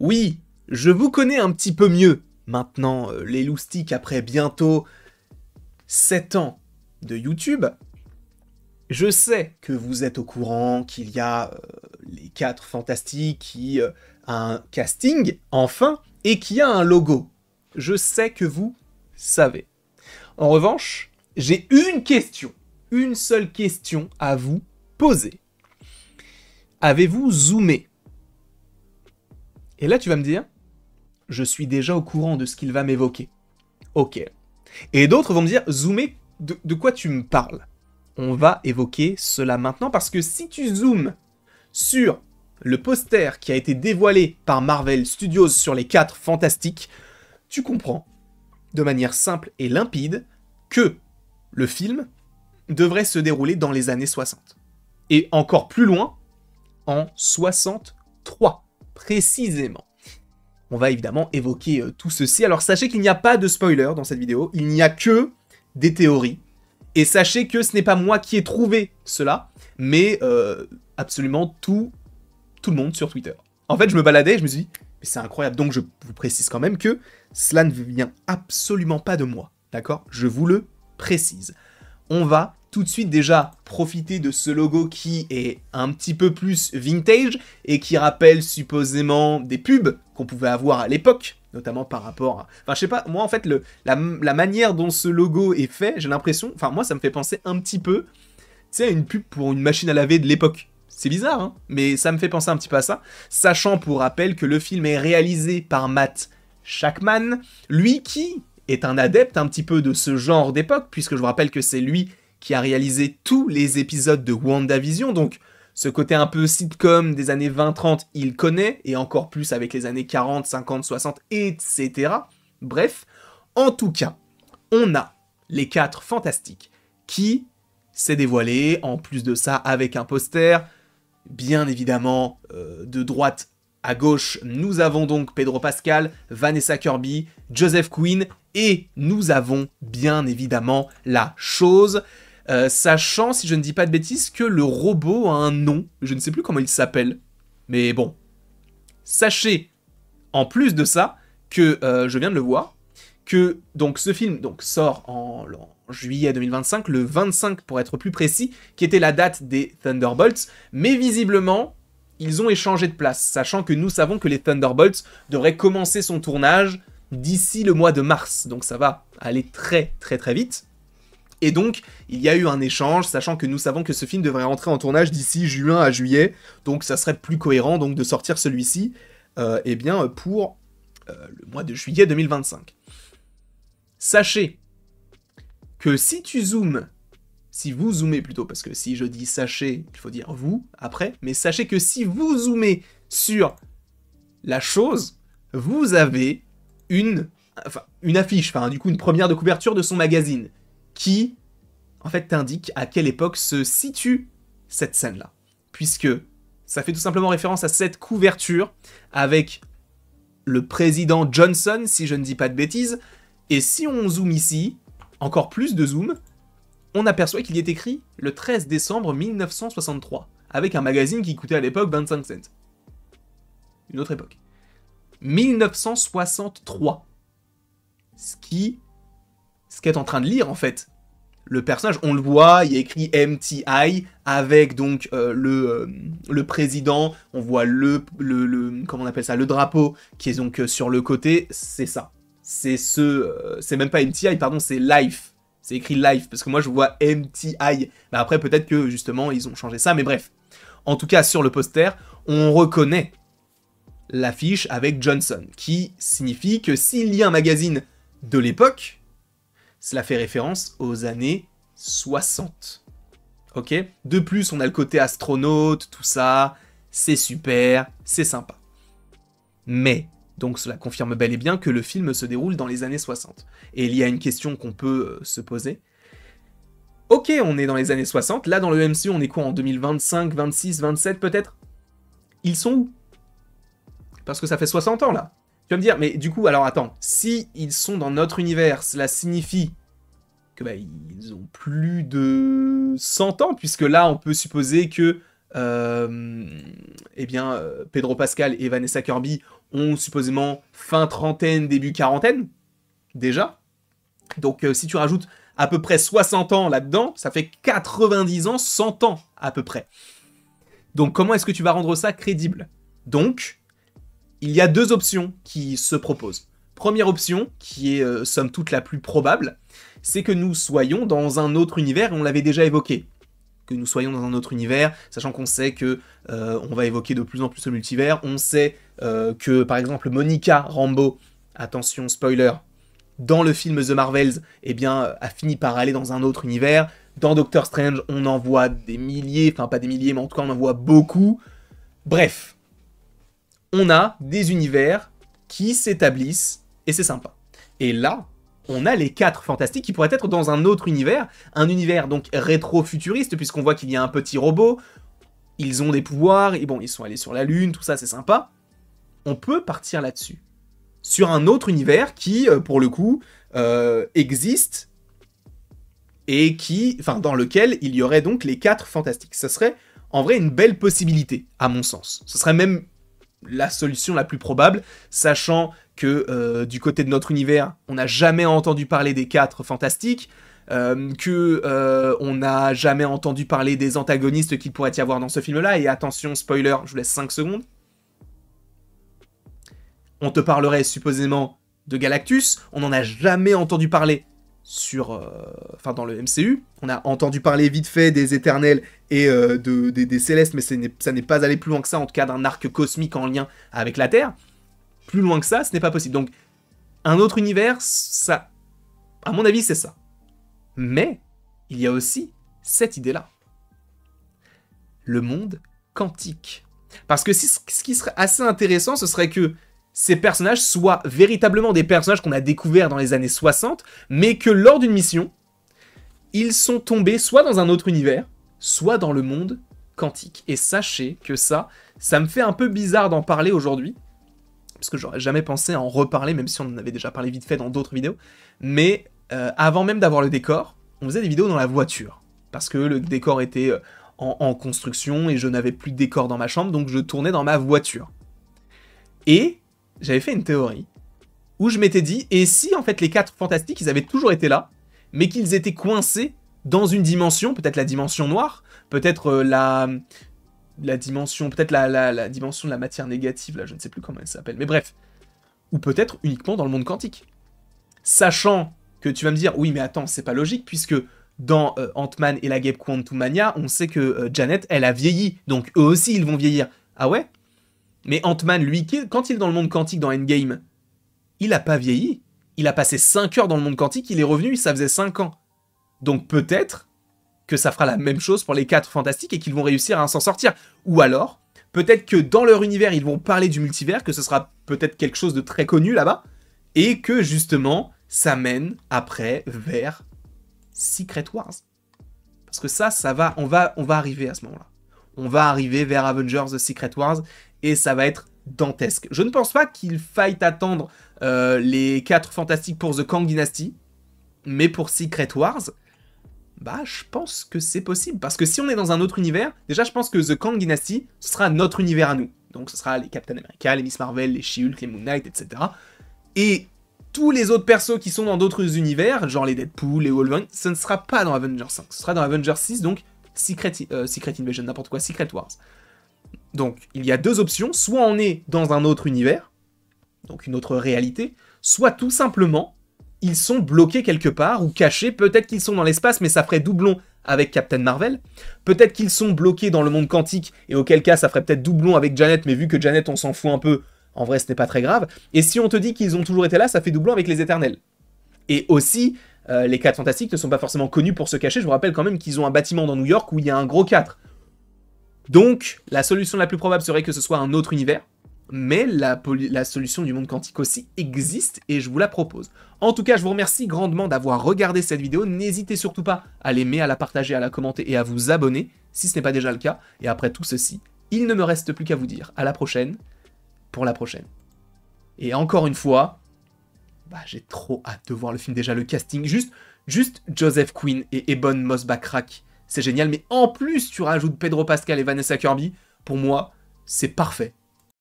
Oui, je vous connais un petit peu mieux maintenant, les loustiques, après bientôt 7 ans de YouTube. Je sais que vous êtes au courant qu'il y a les 4 fantastiques, qui a un casting, enfin, et qui a un logo. Je sais que vous savez. En revanche, j'ai une seule question à vous poser. Avez-vous zoomé? Et là, tu vas me dire, je suis déjà au courant de ce qu'il va m'évoquer. Ok. Et d'autres vont me dire, zoomer, de quoi tu me parles? On va évoquer cela maintenant parce que si tu zoomes sur le poster qui a été dévoilé par Marvel Studios sur les 4 fantastiques, tu comprends, de manière simple et limpide, que le film devrait se dérouler dans les années 60. Et encore plus loin, en 63, précisément. On va évidemment évoquer tout ceci. Alors sachez qu'il n'y a pas de spoiler dans cette vidéo, il n'y a que des théories. Et sachez que ce n'est pas moi qui ai trouvé cela, mais absolument tout le monde sur Twitter. En fait, je me baladais et je me suis dit, mais c'est incroyable. Donc je vous précise quand même que cela ne vient absolument pas de moi, d'accord? Je vous le précise. On va tout de suite déjà profiter de ce logo qui est un petit peu plus vintage et qui rappelle supposément des pubs qu'on pouvait avoir à l'époque, notamment par rapport à... Enfin, je sais pas, moi en fait, la manière dont ce logo est fait, j'ai l'impression... Enfin, moi ça me fait penser un petit peu, tu sais, à une pub pour une machine à laver de l'époque. C'est bizarre, hein, mais ça me fait penser un petit peu à ça, sachant pour rappel que le film est réalisé par Matt Shakman, lui qui est un adepte un petit peu de ce genre d'époque, puisque je vous rappelle que c'est lui qui a réalisé tous les épisodes de WandaVision, donc ce côté un peu sitcom des années 20-30, il connaît, et encore plus avec les années 40, 50, 60, etc. Bref, en tout cas, on a les 4 fantastiques qui s'est dévoilé, en plus de ça, avec un poster, bien évidemment, de droite à gauche, nous avons donc Pedro Pascal, Vanessa Kirby, Joseph Quinn, et nous avons bien évidemment la chose, sachant, si je ne dis pas de bêtises, que le robot a un nom, je ne sais plus comment il s'appelle, mais bon. Sachez, en plus de ça, que je viens de le voir, que donc ce film donc, sort en juillet 2025, le 25 pour être plus précis, qui était la date des Thunderbolts, mais visiblement, ils ont échangé de place, sachant que nous savons que les Thunderbolts devraient commencer son tournage d'ici le mois de mars, donc ça va aller très très très vite. Et donc, il y a eu un échange, sachant que nous savons que ce film devrait rentrer en tournage d'ici juin à juillet, donc ça serait plus cohérent donc de sortir celui-ci eh bien, pour le mois de juillet 2025. Sachez que si vous zoomez plutôt, parce que si je dis sachez, il faut dire vous après, mais sachez que si vous zoomez sur la chose, vous avez une affiche, du coup une première de couverture de son magazine, qui, en fait, t'indique à quelle époque se situe cette scène-là. Puisque ça fait tout simplement référence à cette couverture avec le président Johnson, si je ne dis pas de bêtises, et si on zoome ici, encore plus de zoom, on aperçoit qu'il y est écrit le 13 décembre 1963, avec un magazine qui coûtait à l'époque 25 cents. Une autre époque. 1963. Ce qu'est en train de lire, en fait, le personnage, on le voit, il y a écrit MTI, avec donc le président, on voit comment on appelle ça, le drapeau, qui est donc sur le côté, c'est ça. C'est c'est même pas MTI, pardon, c'est Life. C'est écrit Life, parce que moi je vois MTI. Bah après, peut-être que, justement, ils ont changé ça, mais bref. En tout cas, sur le poster, on reconnaît l'affiche avec Johnson, qui signifie que s'il y a un magazine de l'époque, cela fait référence aux années 60. Ok? De plus, on a le côté astronaute, tout ça, c'est super, c'est sympa. Mais, donc cela confirme bel et bien que le film se déroule dans les années 60. Et il y a une question qu'on peut se poser. Ok, on est dans les années 60, là dans le MCU, on est quoi, en 2025, 26, 27 peut-être? Ils sont où? Parce que ça fait 60 ans là. Tu vas me dire, mais du coup, alors attends, si ils sont dans notre univers, cela signifie que ils ont plus de 100 ans, puisque là, on peut supposer que Pedro Pascal et Vanessa Kirby ont supposément fin trentaine, début quarantaine, déjà. Donc si tu rajoutes à peu près 60 ans là-dedans, ça fait 90 ans, 100 ans à peu près. Donc comment est-ce que tu vas rendre ça crédible? Donc, il y a deux options qui se proposent. Première option, qui est somme toute la plus probable, c'est que nous soyons dans un autre univers, et on l'avait déjà évoqué. Que nous soyons dans un autre univers, sachant qu'on sait que on va évoquer de plus en plus le multivers, on sait que, par exemple, Monica Rambeau, attention, spoiler, dans le film The Marvels, eh bien, a fini par aller dans un autre univers. Dans Doctor Strange, on en voit des milliers, enfin pas des milliers, mais en tout cas on en voit beaucoup. Bref, on a des univers qui s'établissent, et c'est sympa. Et là, on a les 4 fantastiques qui pourraient être dans un autre univers, un univers donc rétro-futuriste, puisqu'on voit qu'il y a un petit robot, ils ont des pouvoirs, et bon, ils sont allés sur la Lune, tout ça, c'est sympa. On peut partir là-dessus. Sur un autre univers qui, pour le coup, existe, et qui, enfin, dans lequel il y aurait donc les 4 fantastiques. Ça serait, en vrai, une belle possibilité, à mon sens. Ce serait même la solution la plus probable, sachant que du côté de notre univers, on n'a jamais entendu parler des 4 fantastiques, on n'a jamais entendu parler des antagonistes qu'il pourrait y avoir dans ce film-là, et attention, spoiler, je vous laisse 5 secondes. On te parlerait supposément de Galactus, on n'en a jamais entendu parler dans le MCU, on a entendu parler vite fait des Éternels et des Célestes, mais ça n'est pas allé plus loin que ça, en tout cas d'un arc cosmique en lien avec la Terre. Plus loin que ça, ce n'est pas possible. Donc, un autre univers, ça, à mon avis, c'est ça. Mais, il y a aussi cette idée-là. Le monde quantique. Parce que ce qui serait assez intéressant, ce serait que ces personnages soient véritablement des personnages qu'on a découverts dans les années 60, mais que lors d'une mission, ils sont tombés soit dans un autre univers, soit dans le monde quantique. Et sachez que ça me fait un peu bizarre d'en parler aujourd'hui, parce que j'aurais jamais pensé à en reparler, même si on en avait déjà parlé vite fait dans d'autres vidéos, mais avant même d'avoir le décor, on faisait des vidéos dans la voiture, parce que le décor était en construction, et je n'avais plus de décor dans ma chambre, donc je tournais dans ma voiture. Et j'avais fait une théorie où je m'étais dit, et si en fait les 4 fantastiques, ils avaient toujours été là, mais qu'ils étaient coincés dans une dimension, peut-être la dimension noire, peut-être la dimension, peut-être la dimension de la matière négative, là je ne sais plus comment elle s'appelle, mais bref, ou peut-être uniquement dans le monde quantique. Sachant que tu vas me dire, oui mais attends, c'est pas logique, puisque dans Ant-Man et la Guêpe Quantumania, on sait que Janet, elle a vieilli, donc eux aussi ils vont vieillir. Ah ouais? Mais Ant-Man, lui, quand il est dans le monde quantique dans Endgame, il a pas vieilli. Il a passé 5 heures dans le monde quantique, il est revenu, ça faisait 5 ans. Donc peut-être que ça fera la même chose pour les 4 fantastiques et qu'ils vont réussir à s'en sortir. Ou alors, peut-être que dans leur univers, ils vont parler du multivers, que ce sera peut-être quelque chose de très connu là-bas, et que justement, ça mène après vers Secret Wars. Parce que ça va, on va arriver à ce moment-là. On va arriver vers Avengers The Secret Wars, et ça va être dantesque. Je ne pense pas qu'il faille attendre les 4 fantastiques pour The Kang Dynasty, mais pour Secret Wars, bah je pense que c'est possible. Parce que si on est dans un autre univers, déjà je pense que The Kang Dynasty, ce sera notre univers à nous. Donc ce sera les Captain America, les Miss Marvel, les She-Hulk, les Moon Knight, etc. Et tous les autres persos qui sont dans d'autres univers, genre les Deadpool, les Wolverine, ce ne sera pas dans Avengers 5, ce sera dans Avengers 6, donc Secret Invasion, n'importe quoi, Secret Wars. Donc, il y a 2 options, soit on est dans un autre univers, donc une autre réalité, soit tout simplement, ils sont bloqués quelque part, ou cachés, peut-être qu'ils sont dans l'espace, mais ça ferait doublon avec Captain Marvel, peut-être qu'ils sont bloqués dans le monde quantique, et auquel cas ça ferait peut-être doublon avec Janet, mais vu que Janet on s'en fout un peu, en vrai ce n'est pas très grave, et si on te dit qu'ils ont toujours été là, ça fait doublon avec les Éternels. Et aussi, les 4 fantastiques ne sont pas forcément connus pour se cacher, je vous rappelle quand même qu'ils ont un bâtiment dans New York où il y a un gros 4. Donc, la solution la plus probable serait que ce soit un autre univers, mais la solution du monde quantique aussi existe, et je vous la propose. En tout cas, je vous remercie grandement d'avoir regardé cette vidéo, n'hésitez surtout pas à l'aimer, à la partager, à la commenter et à vous abonner, si ce n'est pas déjà le cas, et après tout ceci, il ne me reste plus qu'à vous dire à la prochaine, pour la prochaine. Et encore une fois, j'ai trop hâte de voir le film, déjà le casting, juste Joseph Quinn et Ebon Moss-Backrack, c'est génial, mais en plus tu rajoutes Pedro Pascal et Vanessa Kirby, pour moi, c'est parfait.